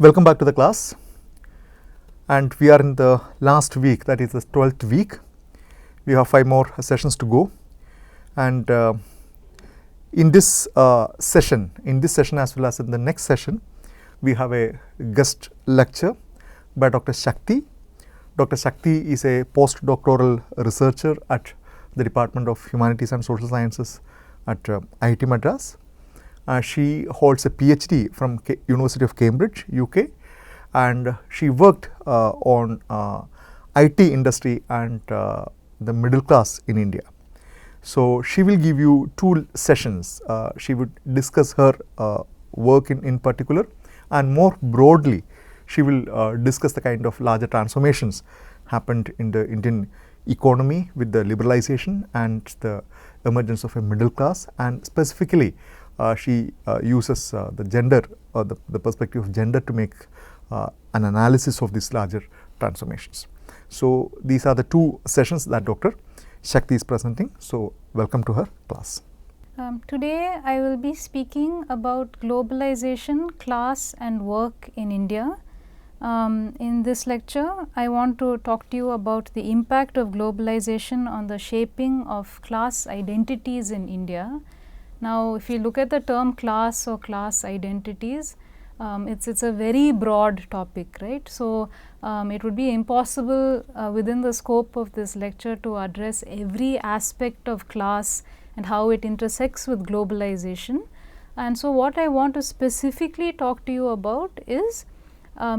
Welcome back to the class, and we are in the last week, that is the 12th week. We have 5 more sessions to go, and in this session as well as in the next session, we have a guest lecture by Dr. Shakti. Dr. Shakti is a postdoctoral researcher at the Department of Humanities and Social Sciences at IIT Madras. She holds a PhD from University of Cambridge, UK, and she worked on IT industry and the middle class in India. So she will give you 2 sessions. She would discuss her work in particular, and more broadly she will discuss the kind of larger transformations happened in the Indian economy with the liberalization and the emergence of a middle class, and specifically she uses the gender or the perspective of gender to make an analysis of these larger transformations. So these are the 2 sessions that Dr. Shakti is presenting. So welcome to her class. Today I will be speaking about globalization, class and work in India. In this lecture I want to talk to you about the impact of globalization on the shaping of class identities in India. Now, if you look at the term class or class identities, it's a very broad topic, right? So, it would be impossible within the scope of this lecture to address every aspect of class and how it intersects with globalization. And so, what I want to specifically talk to you about is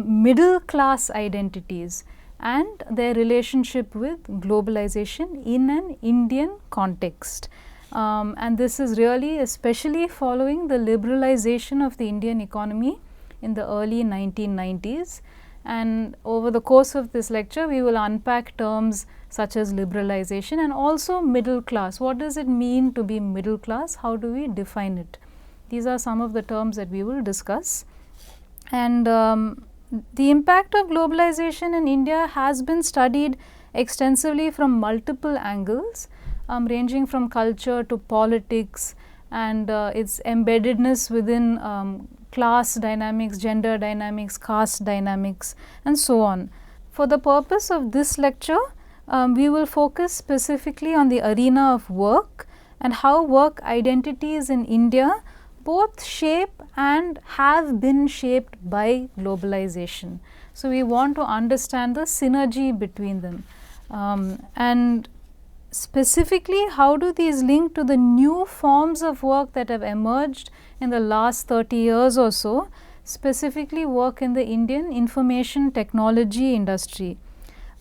middle class identities and their relationship with globalization in an Indian context. And this is really especially following the liberalization of the Indian economy in the early 1990s. And over the course of this lecture, we will unpack terms such as liberalization and also middle class. What does it mean to be middle class? How do we define it? These are some of the terms that we will discuss. And the impact of globalization in India has been studied extensively from multiple angles. Ranging from culture to politics and its embeddedness within class dynamics, gender dynamics, caste dynamics and so on. For the purpose of this lecture, we will focus specifically on the arena of work and how work identities in India both shape and have been shaped by globalization. So, we want to understand the synergy between them. And specifically, how do these link to the new forms of work that have emerged in the last 30 years or so, specifically work in the Indian information technology industry.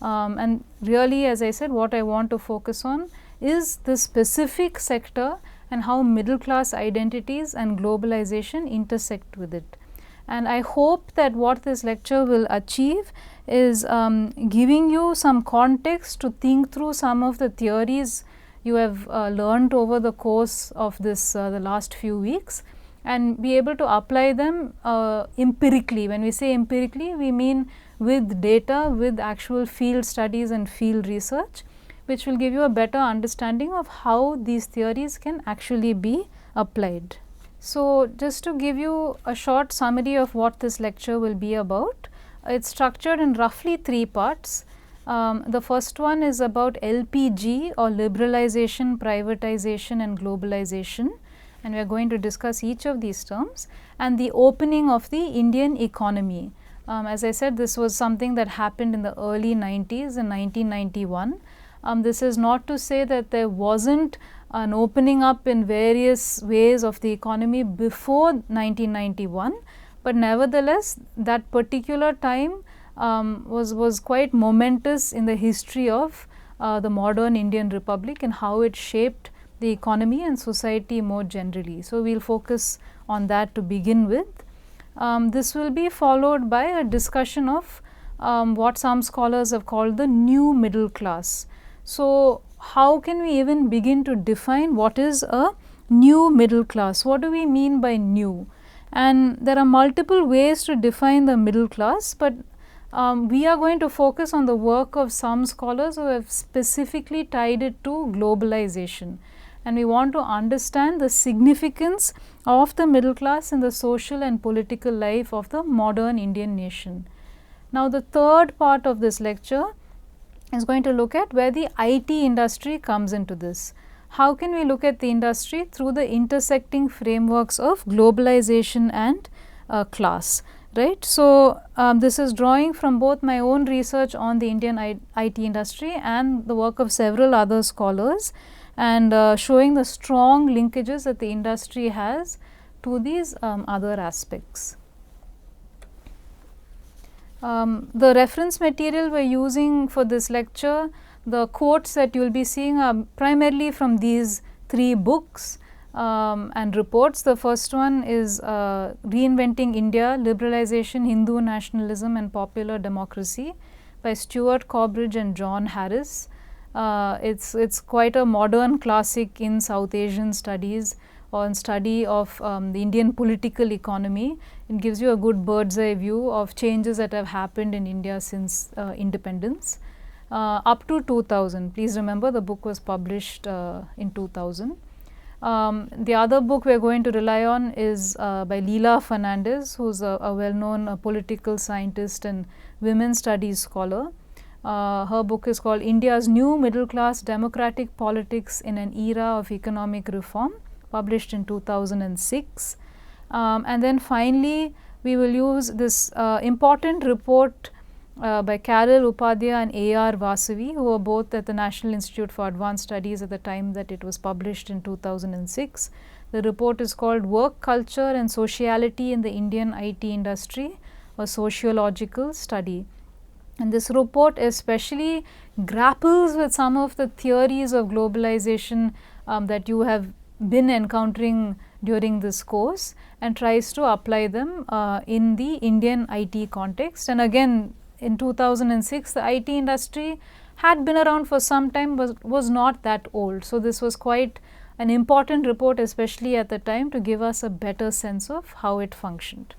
And really, as I said, what I want to focus on is the specific sector and how middle class identities and globalization intersect with it. And I hope that what this lecture will achieve is giving you some context to think through some of the theories you have learned over the course of this the last few weeks, and be able to apply them empirically. When we say empirically, we mean with data, with actual field studies and field research, which will give you a better understanding of how these theories can actually be applied. So, just to give you a short summary of what this lecture will be about, it's structured in roughly 3 parts. The first one is about LPG or liberalization, privatization and globalization, and we are going to discuss each of these terms, and the opening of the Indian economy. As I said, this was something that happened in the early 90s in 1991. This is not to say that there wasn't an opening up in various ways of the economy before 1991, but nevertheless that particular time was quite momentous in the history of the modern Indian Republic and how it shaped the economy and society more generally. So, we will focus on that to begin with. This will be followed by a discussion of what some scholars have called the new middle class. So, how can we even begin to define what is a new middle class? What do we mean by new? And there are multiple ways to define the middle class, but we are going to focus on the work of some scholars who have specifically tied it to globalization. and we want to understand the significance of the middle class in the social and political life of the modern Indian nation. Now, the third part of this lecture is going to look at where the IT industry comes into this. How can we look at the industry through the intersecting frameworks of globalization and class, right. So, this is drawing from both my own research on the Indian IT industry and the work of several other scholars, and showing the strong linkages that the industry has to these other aspects. The reference material we are using for this lecture, the quotes that you will be seeing are primarily from these 3 books and reports. The first one is Reinventing India, Liberalization, Hindu Nationalism and Popular Democracy by Stuart Corbridge and John Harris. It's quite a modern classic in South Asian studies on study of the Indian political economy. It gives you a good bird's eye view of changes that have happened in India since independence up to 2000. Please remember, the book was published in 2000. The other book we are going to rely on is by Leela Fernandez, who is a well-known political scientist and women's studies scholar. Her book is called India's New Middle Class Democratic Politics in an Era of Economic Reform, published in 2006. And then finally, we will use this important report by Carol Upadhyay and A.R. Vasavi, who were both at the National Institute for Advanced Studies at the time that it was published in 2006. The report is called Work Culture and Sociality in the Indian IT Industry, a Sociological Study. And this report especially grapples with some of the theories of globalization that you have been encountering during this course, and tries to apply them in the Indian IT context. And again, in 2006, the IT industry had been around for some time, but was not that old. So, this was quite an important report, especially at the time, to give us a better sense of how it functioned.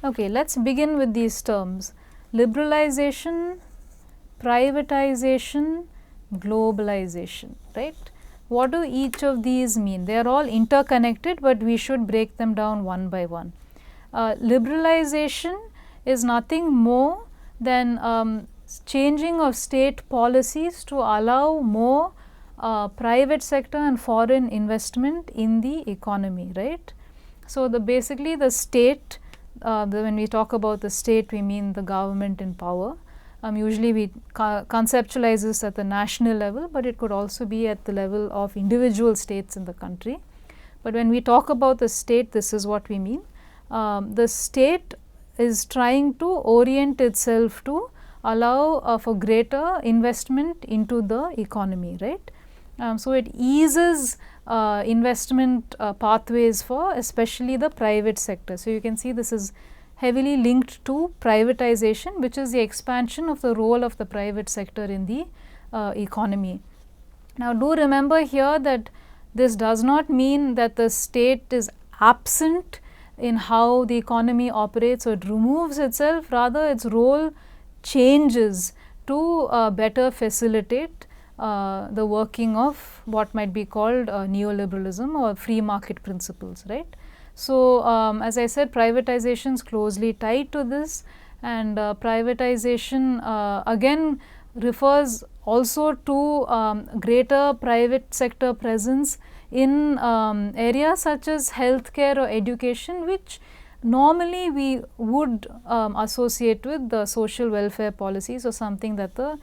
Okay, let us begin with these terms: liberalization, privatization, globalization, right. What do each of these mean? They are all interconnected, but we should break them down one by one. Liberalization is nothing more than changing of state policies to allow more private sector and foreign investment in the economy, right. So, basically the state, when we talk about the state, we mean the government in power. Usually we conceptualize this at the national level, but it could also be at the level of individual states in the country. But when we talk about the state, this is what we mean. The state is trying to orient itself to allow for greater investment into the economy, right. So, it eases investment pathways for especially the private sector. So, you can see this is heavily linked to privatization, which is the expansion of the role of the private sector in the economy. Now, do remember here that this does not mean that the state is absent in how the economy operates, or it removes itself. Rather, its role changes to better facilitate the working of what might be called neoliberalism or free market principles, right. So, as I said, privatization is closely tied to this, and privatization again refers also to greater private sector presence in areas such as healthcare or education, which normally we would associate with the social welfare policies or something that the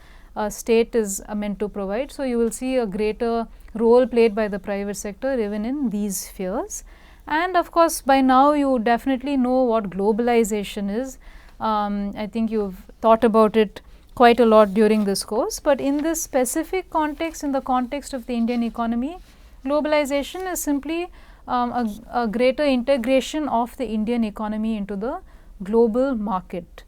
state is meant to provide. So, you will see a greater role played by the private sector even in these spheres. And of course, by now you definitely know what globalization is. I think you have thought about it quite a lot during this course, but in this specific context, in the context of the Indian economy, globalization is simply a greater integration of the Indian economy into the global market,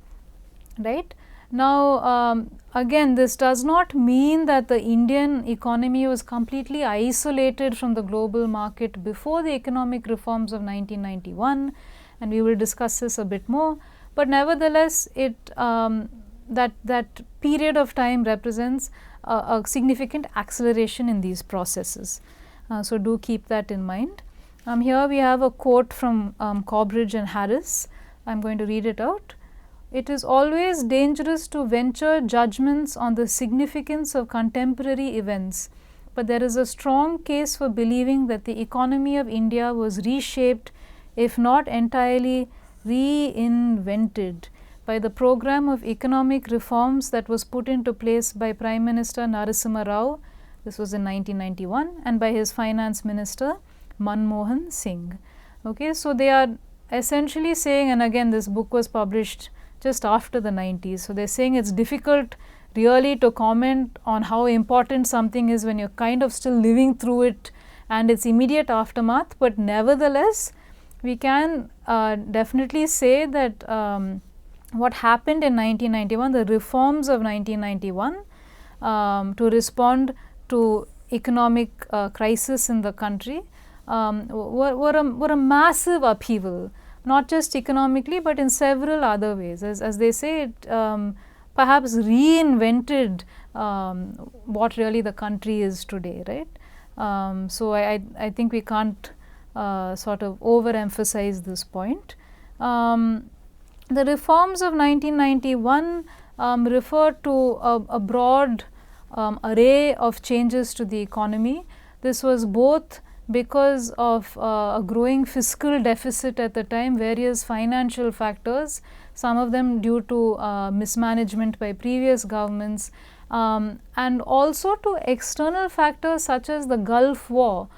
right. Now, again, this does not mean that the Indian economy was completely isolated from the global market before the economic reforms of 1991, and we will discuss this a bit more. But nevertheless, that period of time represents a significant acceleration in these processes. So do keep that in mind. Here we have a quote from Corbridge and Harris. I'm going to read it out. It is always dangerous to venture judgments on the significance of contemporary events, but there is a strong case for believing that the economy of India was reshaped, if not entirely reinvented, by the program of economic reforms that was put into place by Prime Minister Narasimha Rao, this was in 1991, and by his finance minister Manmohan Singh. Okay, so they are essentially saying, and again this book was published just after the 90s, so they are saying it's difficult really to comment on how important something is when you're kind of still living through it and its immediate aftermath, but nevertheless we can definitely say that what happened in 1991, the reforms of 1991 to respond to economic crisis in the country were a massive upheaval, not just economically but in several other ways. As they say, it perhaps reinvented what really the country is today, right? So I think we can't sort of overemphasize this point. The reforms of 1991 refer to a broad array of changes to the economy. This was both because of a growing fiscal deficit at the time, various financial factors, some of them due to mismanagement by previous governments, and also to external factors such as the Gulf War,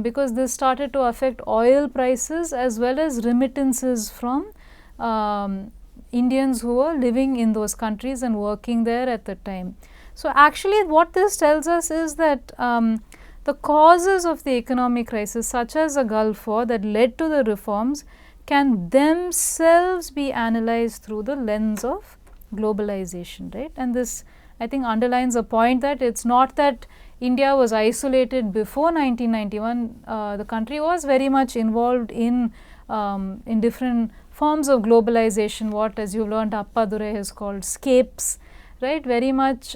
because this started to affect oil prices as well as remittances from Indians who were living in those countries and working there at the time. So actually what this tells us is that the causes of the economic crisis, such as the Gulf War that led to the reforms, can themselves be analyzed through the lens of globalization, right? And this, I think, underlines a point that it's not that India was isolated before 1991. The country was very much involved in different forms of globalization, what, as you learned, Appadurai has called scapes, right? Very much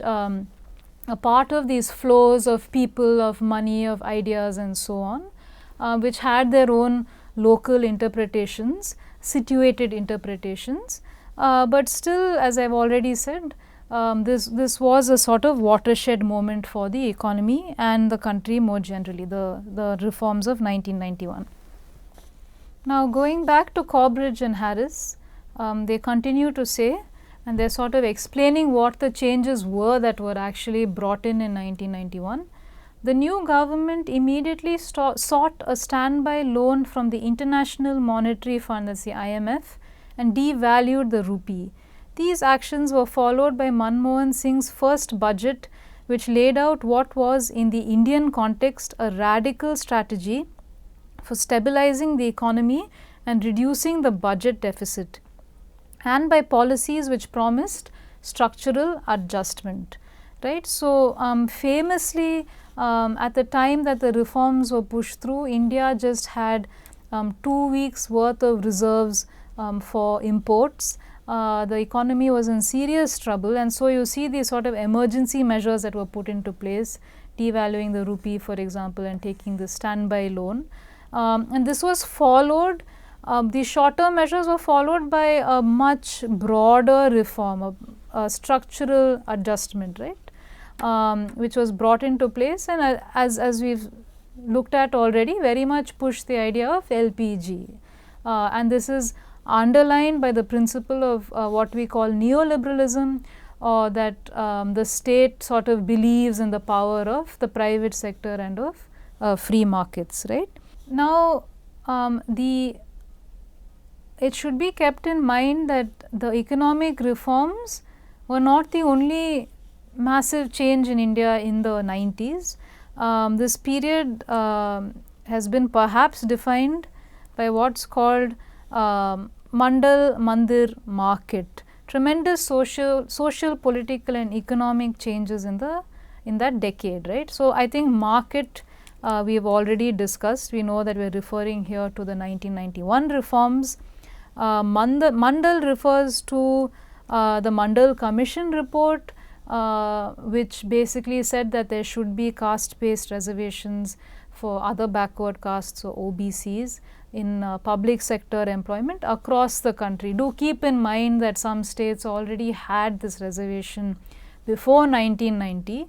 a part of these flows of people, of money, of ideas and so on, which had their own local interpretations, situated interpretations, but still, as I've already said, this was a sort of watershed moment for the economy and the country more generally, the reforms of 1991. Now going back to Corbridge and Harris, they continue to say, and they are sort of explaining what the changes were that were actually brought in 1991. The new government immediately sought a standby loan from the International Monetary Fund, that's the IMF, and devalued the rupee. These actions were followed by Manmohan Singh's first budget, which laid out what was, in the Indian context, a radical strategy for stabilizing the economy and reducing the budget deficit, and by policies which promised structural adjustment, right? So famously, at the time that the reforms were pushed through, India just had 2 weeks worth of reserves for imports. The economy was in serious trouble, and so you see these sort of emergency measures that were put into place, devaluing the rupee, for example, and taking the standby loan. And this was followed, the short-term measures were followed by a much broader reform, a structural adjustment, right, which was brought into place, and as we've looked at already, very much pushed the idea of LPG. And this is underlined by the principle of what we call neoliberalism, or that the state sort of believes in the power of the private sector and of free markets, right. Now, it should be kept in mind that the economic reforms were not the only massive change in India in the 90s. This period has been perhaps defined by what's called Mandal Mandir market, tremendous social, political and economic changes in that decade, right. So I think market we have already discussed. We know that we are referring here to the 1991 reforms. Mandal refers to the Mandal Commission report, which basically said that there should be caste-based reservations for other backward castes or OBCs in public sector employment across the country. Do keep in mind that some states already had this reservation before 1990,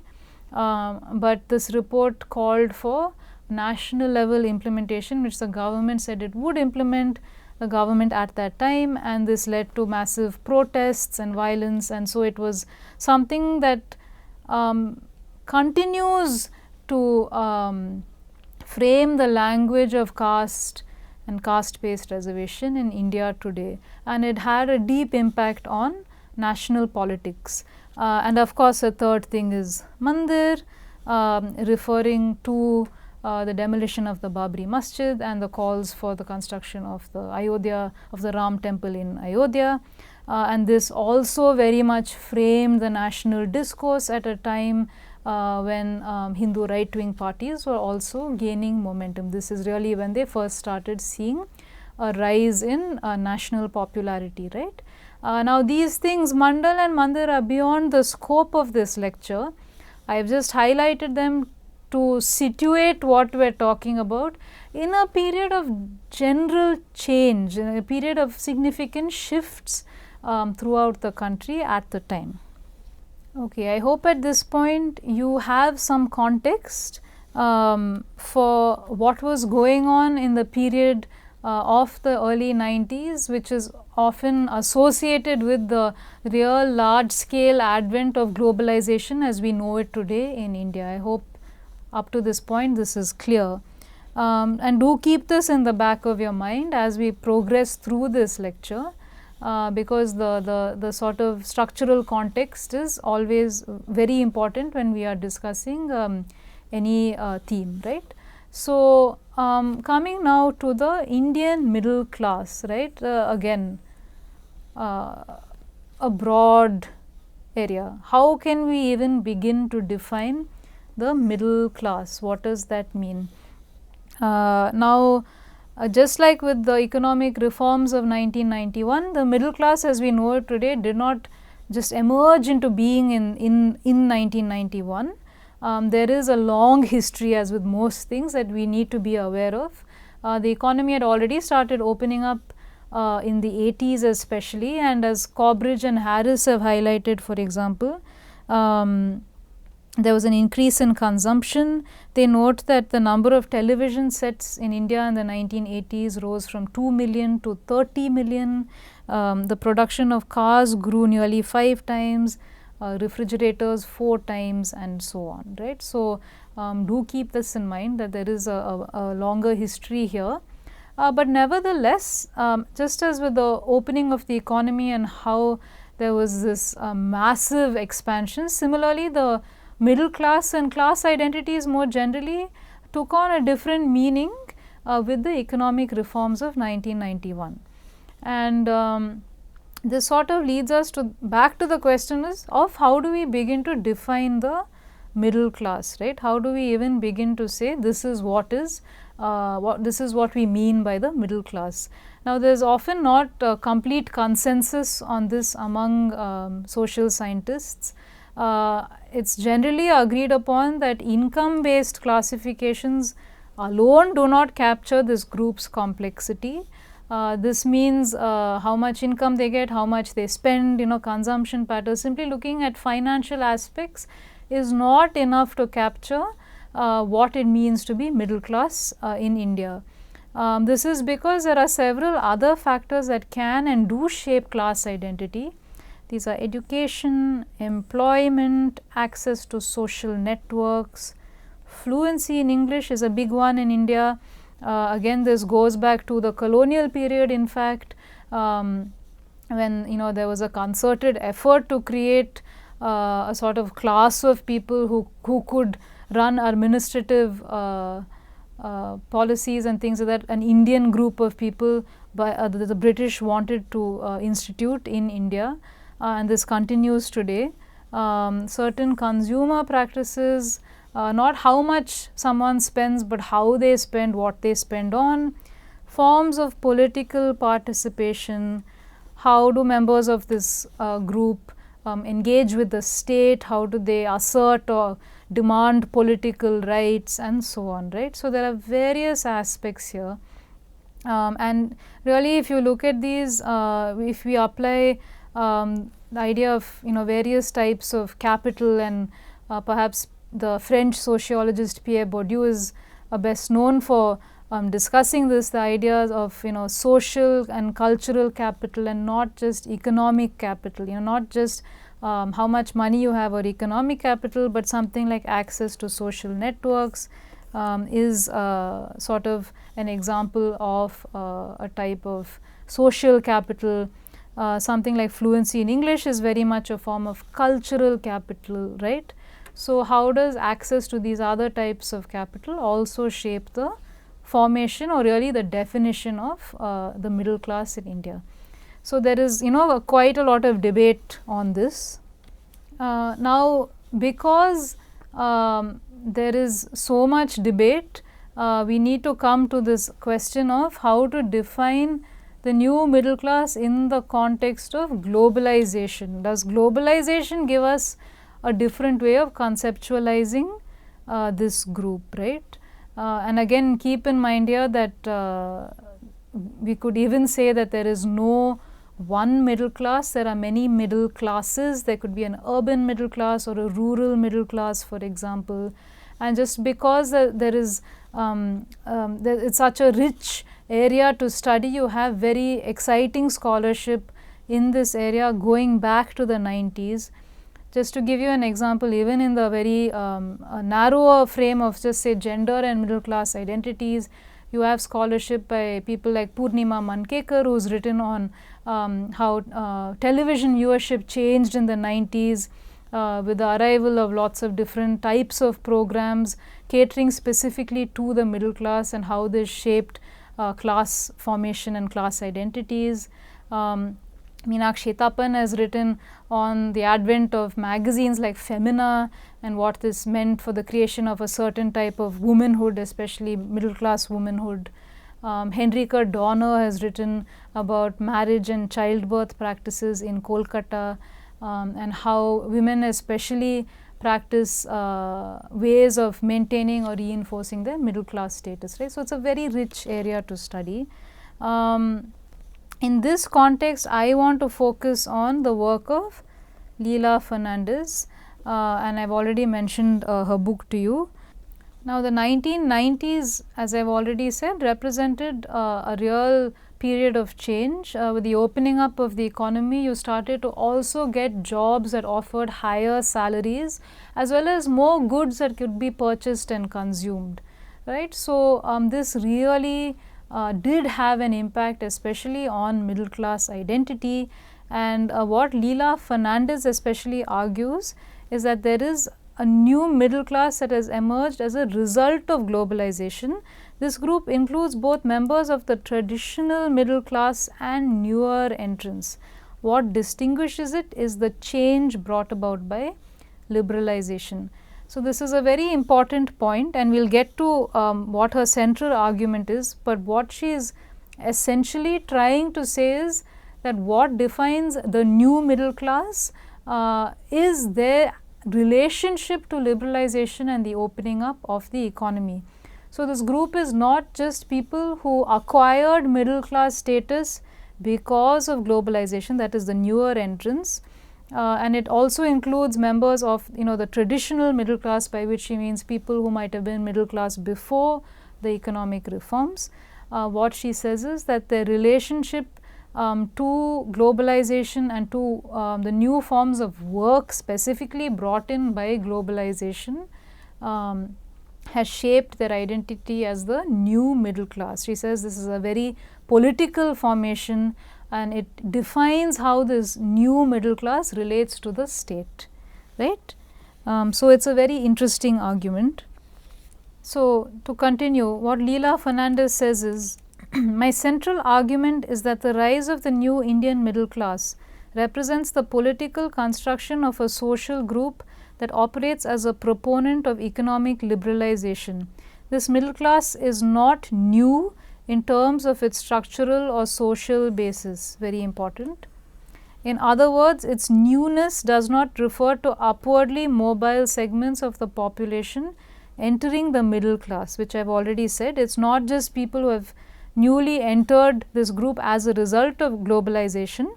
but this report called for national level implementation, which the government said it would implement, the government at that time, and this led to massive protests and violence, and so it was something that continues to frame the language of caste and caste-based reservation in India today, and it had a deep impact on national politics. And of course, a third thing is Mandir, referring to the demolition of the Babri Masjid and the calls for the construction of the Ayodhya, of the Ram temple in Ayodhya. And this also very much framed the national discourse at a time when Hindu right-wing parties were also gaining momentum. This is really when they first started seeing a rise in national popularity, right? Now these things, Mandal and Mandir, are beyond the scope of this lecture. I have just highlighted them to situate what we are talking about in a period of general change, in a period of significant shifts throughout the country at the time. Okay, I hope at this point you have some context for what was going on in the period of the early 90s, which is often associated with the real large scale advent of globalization as we know it today in India. I hope up to this point this is clear. And do keep this in the back of your mind as we progress through this lecture, because the sort of structural context is always very important when we are discussing any theme, right. So, coming now to the Indian middle class, right, again a broad area. How can we even begin to define the middle class? What does that mean? Now, just like with the economic reforms of 1991, the middle class as we know it today did not just emerge into being in 1991. There is a long history, as with most things, that we need to be aware of. The economy had already started opening up in the 80s especially, and as Cobridge and Harris have highlighted, for example, there was an increase in consumption. They note that the number of television sets in India in the 1980s rose from 2 million to 30 million. The production of cars grew nearly 5 times, refrigerators 4 times, and so on, right. So, do keep this in mind that there is a longer history here. But nevertheless, just as with the opening of the economy and how there was this massive expansion, similarly the middle class and class identities more generally took on a different meaning with the economic reforms of 1991. And this sort of leads us to back to the question of how do we begin to define the middle class, right? How do we even begin to say this is what we mean by the middle class? Now, there is often not a complete consensus on this among social scientists. It's generally agreed upon that income based classifications alone do not capture this group's complexity. This means how much income they get, how much they spend, consumption patterns. Simply looking at financial aspects is not enough to capture what it means to be middle class in India. This is because there are several other factors that can and do shape class identity. These are education, employment, access to social networks. Fluency in English is a big one in India. Again, this goes back to the colonial period, in fact, when there was a concerted effort to create a sort of class of people who could run administrative policies and things like that. An Indian group of people the British wanted to institute in India, and this continues today. Certain consumer practices, not how much someone spends, but how they spend, what they spend on. Forms of political participation, how do members of this group engage with the state, how do they assert or demand political rights, and so on, right. So there are various aspects here, and really if you look at these, if we apply the idea of various types of capital, and perhaps the French sociologist Pierre Bourdieu is best known for discussing this, the ideas of social and cultural capital, and not just economic capital, not just how much money you have or economic capital, but something like access to social networks is sort of an example of a type of social capital. Something like fluency in English is very much a form of cultural capital, right. So how does access to these other types of capital also shape the formation, or really the definition of the middle class in India? So there is quite a lot of debate on this. Now because there is so much debate, we need to come to this question of how to define the new middle class in the context of globalization. Does globalization give us a different way of conceptualizing this group, right? And again, keep in mind here that we could even say that there is no one middle class. There are many middle classes. There could be an urban middle class or a rural middle class, for example. And just because there is it's such a rich area to study, you have very exciting scholarship in this area going back to the 90s. Just to give you an example, even in the very narrower frame of just say gender and middle class identities, you have scholarship by people like Purnima Mankekar, who's written on how television viewership changed in the 90s with the arrival of lots of different types of programs catering specifically to the middle class, and how this shaped class formation and class identities. Meenakshi Tapan has written on the advent of magazines like Femina and what this meant for the creation of a certain type of womanhood, especially middle class womanhood. Henrika Donner has written about marriage and childbirth practices in Kolkata, and how women especially practice ways of maintaining or reinforcing their middle class status, right. So it's a very rich area to study. In this context, I want to focus on the work of Leela Fernandez, and I've already mentioned her book to you. Now the 1990s, as I've already said, represented a real period of change. With the opening up of the economy, you started to also get jobs that offered higher salaries, as well as more goods that could be purchased and consumed, right. So this really did have an impact, especially on middle class identity. And what Leela Fernandez especially argues is that there is a new middle class that has emerged as a result of globalization. This group includes both members of the traditional middle class and newer entrants. What distinguishes it is the change brought about by liberalization. So this is a very important point, and we'll get to what her central argument is, but what she is essentially trying to say is that what defines the new middle class is their relationship to liberalization and the opening up of the economy. So this group is not just people who acquired middle class status because of globalization, that is the newer entrants, and it also includes members of the traditional middle class, by which she means people who might have been middle class before the economic reforms. What she says is that their relationship to globalization and to the new forms of work specifically brought in by globalization has shaped their identity as the new middle class. She says this is a very political formation, and it defines how this new middle class relates to the state, right. So it's a very interesting argument. So to continue, what Leela Fernandez says is, my central argument is that the rise of the new Indian middle class represents the political construction of a social group that operates as a proponent of economic liberalization. This middle class is not new in terms of its structural or social basis, very important. In other words, its newness does not refer to upwardly mobile segments of the population entering the middle class, which I have already said. It is not just people who have newly entered this group as a result of globalization.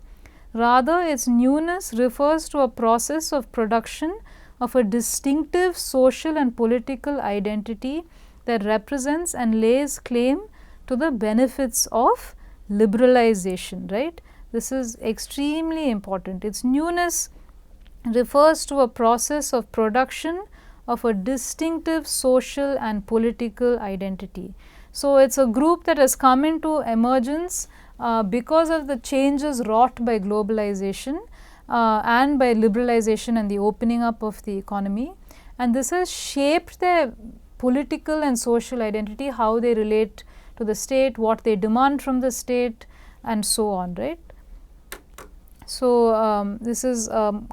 Rather, its newness refers to a process of production of a distinctive social and political identity that represents and lays claim to the benefits of liberalization, right. This is extremely important. Its newness refers to a process of production of a distinctive social and political identity. So, it is a group that has come into emergence because of the changes wrought by globalization and by liberalization and the opening up of the economy, and this has shaped their political and social identity, how they relate to the state, what they demand from the state, and so on, right. So, this is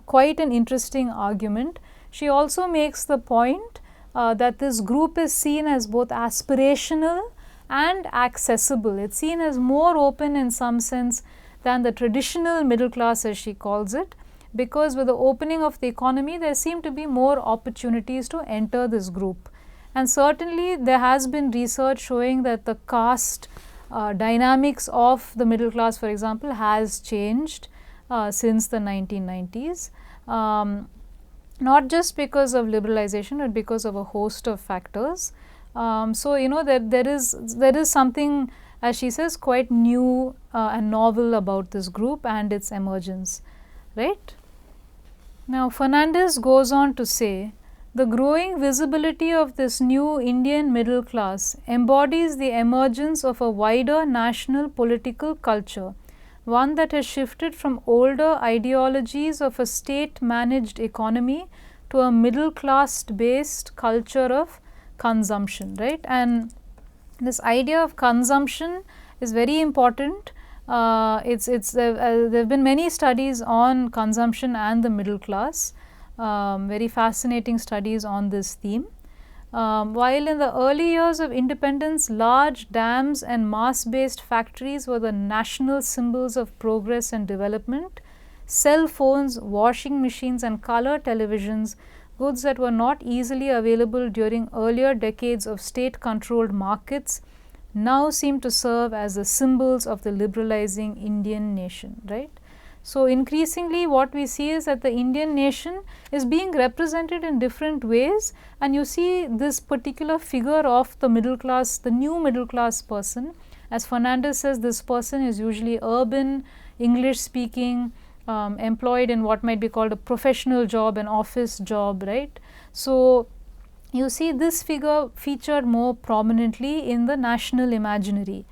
quite an interesting argument. She also makes the point that this group is seen as both aspirational and accessible. It is seen as more open in some sense than the traditional middle class, as she calls it, because with the opening of the economy there seem to be more opportunities to enter this group. And certainly there has been research showing that the caste dynamics of the middle class, for example, has changed since the 1990s, not just because of liberalization, but because of a host of factors. So, you know that there is something, as she says, quite new and novel about this group and its emergence, right. Now, Fernandez goes on to say, the growing visibility of this new Indian middle class embodies the emergence of a wider national political culture, one that has shifted from older ideologies of a state-managed economy to a middle class-based culture of consumption, right. And this idea of consumption is very important. There have been many studies on consumption and the middle class, very fascinating studies on this theme. While in the early years of independence, large dams and mass-based factories were the national symbols of progress and development, cell phones, washing machines and color televisions, goods that were not easily available during earlier decades of state-controlled markets, now seem to serve as the symbols of the liberalizing Indian nation, right. So, increasingly what we see is that the Indian nation is being represented in different ways, and you see this particular figure of the middle class, the new middle class person. As Fernandez says, this person is usually urban, English speaking, employed in what might be called a professional job, an office job, right. So, you see this figure featured more prominently in the national imaginary.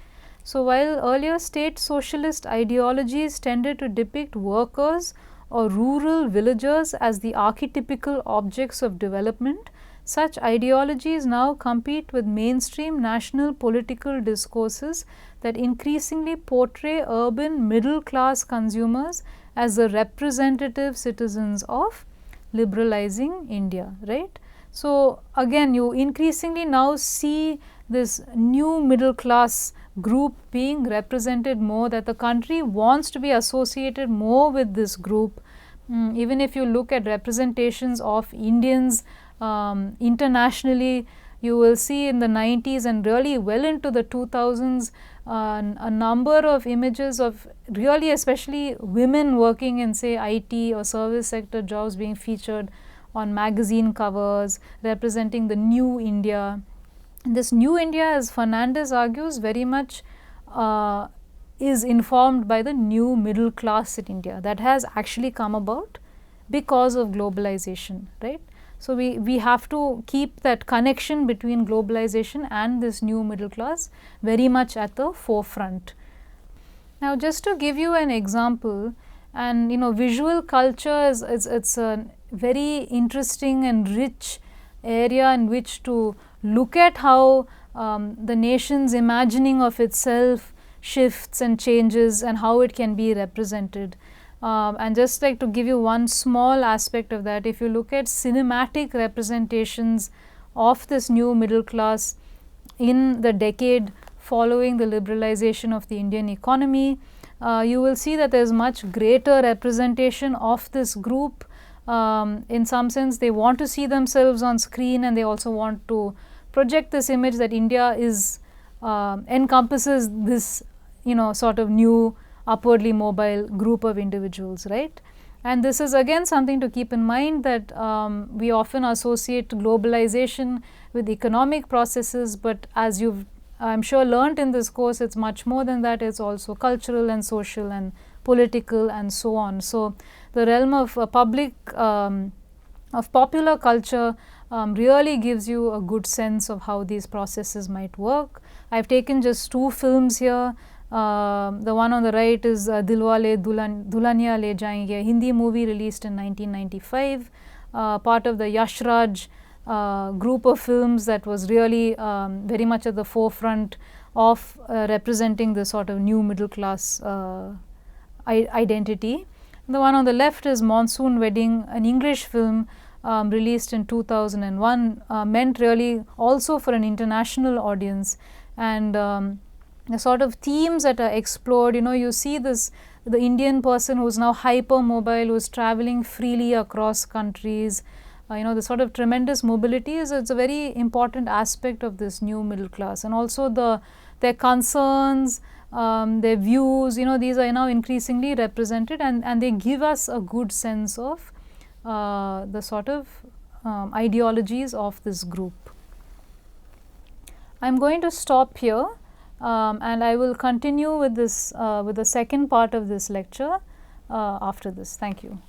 So, while earlier state socialist ideologies tended to depict workers or rural villagers as the archetypical objects of development, such ideologies now compete with mainstream national political discourses that increasingly portray urban middle class consumers as the representative citizens of liberalizing India, right. So, again you increasingly now see this new middle class group being represented more, that the country wants to be associated more with this group. Even if you look at representations of Indians internationally, you will see in the 90s and really well into the 2000s a number of images of really especially women working in say IT or service sector jobs being featured on magazine covers representing the new India. This new India, as Fernandez argues, very much is informed by the new middle class in India that has actually come about because of globalization, right. So, we have to keep that connection between globalization and this new middle class very much at the forefront. Now, just to give you an example, and visual culture it's a very interesting and rich area in which to look at how the nation's imagining of itself shifts and changes and how it can be represented. And just like to give you one small aspect of that, if you look at cinematic representations of this new middle class in the decade following the liberalization of the Indian economy, you will see that there is much greater representation of this group. In some sense, they want to see themselves on screen, and they also want to project this image that India is encompasses this, sort of new upwardly mobile group of individuals, right? And this is again something to keep in mind, that we often associate globalization with economic processes, but as you've, I'm sure, learnt in this course, it's much more than that. It's also cultural and social and political and so on. So the realm of of popular culture really gives you a good sense of how these processes might work. I've taken just 2 films here. The one on the right is Dilwale Dulhania Le Jayenge, a Hindi movie released in 1995, part of the Yash Raj group of films that was really very much at the forefront of representing the sort of new middle class identity. The one on the left is Monsoon Wedding, an English film released in 2001, meant really also for an international audience. And the sort of themes that are explored, you see this, the Indian person who is now hypermobile, who is traveling freely across countries, the sort of tremendous mobility it's a very important aspect of this new middle class. And also their concerns, their views, these are now increasingly represented, and they give us a good sense of the sort of ideologies of this group. I'm going to stop here, and I will continue with this with the second part of this lecture after this. Thank you.